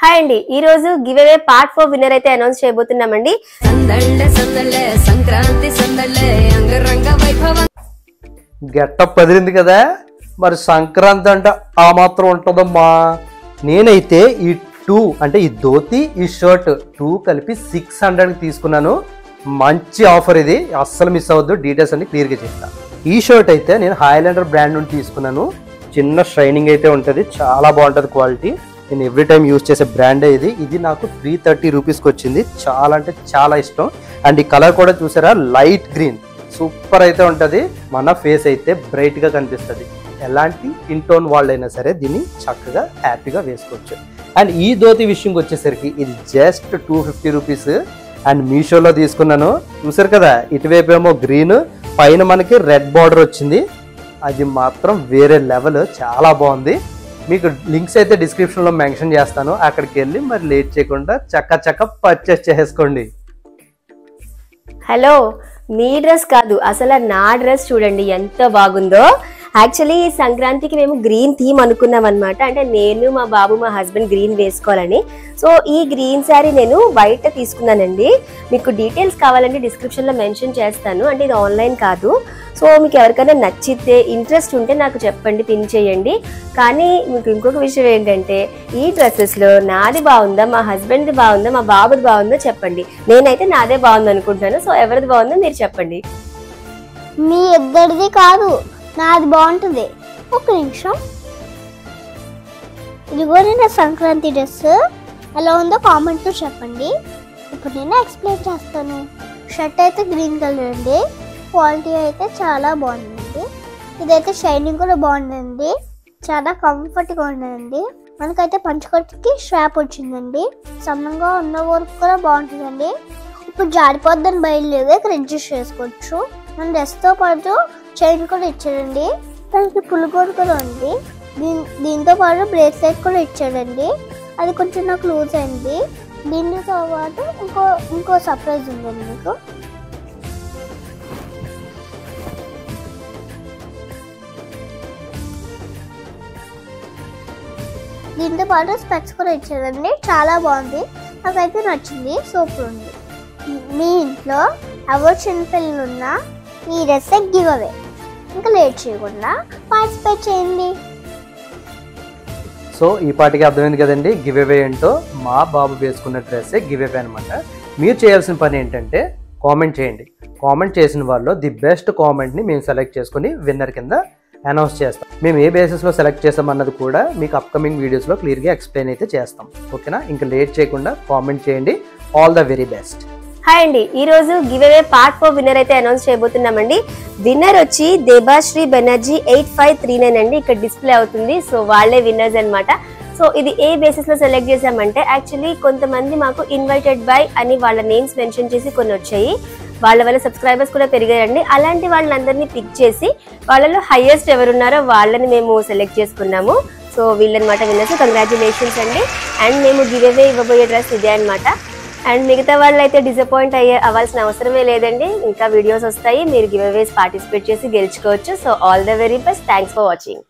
Hi అండి, ఈ రోజు గివ్ అవే పార్ట్ 4 విన్నర్ అయితే అనౌన్స్ చేయబోతున్నామండి. గెటప్ పదిరింది కదా, మరి సంక్రాంతి అంటే ఆ మాత్రం ఉంటుందమ్మా. నేనైతే ఈ 2 అంటే ఈ ధోతి ఈ షర్ట్ 2 కలిపి 600కి తీసుకున్నాను. మంచి ఆఫర్ ఇది, అస్సలు మిస్ అవ్వద్దు. డీటెయిల్స్ అన్ని క్లియర్గా చెప్తాను. ఈ షర్ట్ అయితే నేను హైలాండర్ బ్రాండ్ నుండి తీసుకున్నాను. చిన్న షైనింగ్ అయితే ఉంటుంది, చాలా బాగుంటుంది క్వాలిటీ. నేను ఎవ్రీ టైం యూజ్ చేసే బ్రాండే ఇది. ఇది నాకు 330 రూపీస్కి వచ్చింది. చాలా అంటే చాలా ఇష్టం. అండ్ ఈ కలర్ కూడా చూసారా, లైట్ గ్రీన్, సూపర్ అయితే ఉంటుంది. మన ఫేస్ అయితే బ్రైట్గా కనిపిస్తుంది. ఎలాంటి ఇంటోన్ వాళ్ళు అయినా సరే దీన్ని చక్కగా హ్యాపీగా వేసుకోవచ్చు. అండ్ ఈ ధోతి విషయంకి వచ్చేసరికి ఇది జస్ట్ 250 రూపీస్. అండ్ మీషోలో తీసుకున్నాను. చూసారు కదా, ఇటువైపు ఏమో గ్రీన్, పైన మనకి రెడ్ బార్డర్ వచ్చింది. అది మాత్రం వేరే లెవెల్, చాలా బాగుంది. మీకు లింక్స్ అయితే డిస్క్రిప్షన్లో మెన్షన్ చేస్తాను. అక్కడికి వెళ్ళి మరి లేట్ చేయకుండా చక్క పర్చేస్ చేసుకోండి. హలో, మీ డ్రెస్ కాదు, అసలు నా డ్రెస్ చూడండి ఎంత బాగుందో. యాక్చువల్లీ సంక్రాంతికి మేము గ్రీన్ థీమ్ అనుకున్నాం అనమాట. అంటే నేను, మా బాబు, మా హస్బెండ్ గ్రీన్ వేసుకోవాలని. సో ఈ గ్రీన్ శారీ నేను వైట్ తీసుకున్నానండి. మీకు డీటెయిల్స్ కావాలంటే డిస్క్రిప్షన్లో మెన్షన్ చేస్తాను. అంటే ఇది ఆన్లైన్ కాదు. సో మీకు ఎవరికైనా నచ్చితే, ఇంట్రెస్ట్ ఉంటే నాకు చెప్పండి, పిన్ చేయండి. కానీ మీకు ఇంకొక విషయం ఏంటంటే, ఈ డ్రెస్సెస్లో నాది బాగుందా, మా హస్బెండ్ది బాగుందా, మా బాబుది బాగుందో చెప్పండి. నేనైతే నాదే బాగుంది అనుకుంటున్నాను. సో ఎవరిది బాగుందో మీరు చెప్పండి. మీ ఇద్దరిది కాదు, నాది బాగుంటుంది. ఒక నిమిషం, ఇదిగో నా సంక్రాంతి డ్రెస్ ఎలా ఉందో కామెంట్లో చెప్పండి. ఇప్పుడు నేను ఎక్స్ప్లెయిన్ చేస్తాను. షర్ట్ అయితే గ్రీన్ కలర్ అండి. క్వాలిటీ అయితే చాలా బాగుందండి. ఇదైతే షైనింగ్ కూడా బాగుందండి. చాలా కంఫర్ట్గా ఉందండి. మనకైతే పంచకట్టుకి స్ట్రాప్ వచ్చిందండి. సన్నంగా ఉన్న వర్క్ కూడా బాగుంటుందండి. ఇప్పుడు జారిపోద్దని బయలుదేరి ఇక్కడ అడ్జస్ట్ చేసుకోవచ్చు. మన డ్రెస్తో పాటు చైన్ కూడా ఇచ్చాడండి. దానికి పులుగోడు కూడా ఉంది. దీంతో పాటు బ్రేస్లెట్ కూడా ఇచ్చాడండి. అది కొంచెం నాకు లూజ్ అయింది. దీనితో పాటు ఇంకో సర్ప్రైజ్ ఉందండి మీకు. దీంతో పాటు స్పెక్స్ కూడా ఇచ్చాడండి. చాలా బాగుంది, నాకైతే నచ్చింది. సూపర్ ఉంది. మీ ఇంట్లో ఎవరు చిన్నపిల్లలు ఉన్నా ఈ డ్రెస్ గివ్ అవే. ఇంకా లేట్ చేయకుండా పార్టిసిపేట్ చేయండి. సో ఈ పాటికి అర్థమైంది కదండి, గివ్ అవే ఏంటో. మా బాబు వేసుకున్న డ్రెస్సే గివ్ అవే అనమాట. మీరు చేయాల్సిన పని ఏంటంటే కామెంట్ చేయండి. కామెంట్ చేసిన వాళ్ళు ది బెస్ట్ కామెంట్ని మేము సెలెక్ట్ చేసుకుని విన్నర్ కింద అనౌన్స్ చేస్తాం. మేము ఏ బేసిస్లో సెలెక్ట్ చేస్తామన్నది కూడా మీకు అప్కమింగ్ వీడియోస్లో క్లియర్గా ఎక్స్ప్లెయిన్ అయితే చేస్తాం. ఓకేనా? ఇంకా లేట్ చేయకుండా కామెంట్ చేయండి. All the very best. Hi అండి, ఈ రోజు గివ్ అవే పార్ట్ 4 విన్నర్ అయితే అనౌన్స్ చేయబోతున్నామండి. విన్నర్ వచ్చి దేబాశ్రీ బెనర్జీ 8539 అండి. ఇక్కడ డిస్ప్లే అవుతుంది. సో వాళ్ళే విన్నర్స్ అనమాట. సో ఇది ఏ బేసిస్ లో సెలెక్ట్ చేసామంటే, యాక్చువల్లీ కొంతమంది మాకు ఇన్వైటెడ్ బై అని వాళ్ళ నేమ్స్ మెన్షన్ చేసి కొన్ని వచ్చాయి. వాళ్ళ వల్ల సబ్స్క్రైబర్స్ కూడా పెరిగాయండి. అలాంటి వాళ్ళందరినీ పిక్ చేసి వాళ్ళలో హైయెస్ట్ ఎవరున్నారో వాళ్ళని మేము సెలెక్ట్ చేసుకున్నాము. సో వీళ్ళనమాట విన్నర్స్. కంగ్రాచులేషన్స్ అండి. అండ్ మేము గివ్ అవే ఇవ్వబోయే డ్రెస్ ఇదే అనమాట. అండ్ మిగతా వాళ్ళు అయితే డిసప్పాయింట్ అవ్వాల్సిన అవసరమే లేదండి. ఇంకా వీడియోస్ వస్తాయి, మీరు గివ్ అవేస్ పార్టిసిపేట్ చేసి గెలుచుకోవచ్చు. So all the very best. Thanks for watching.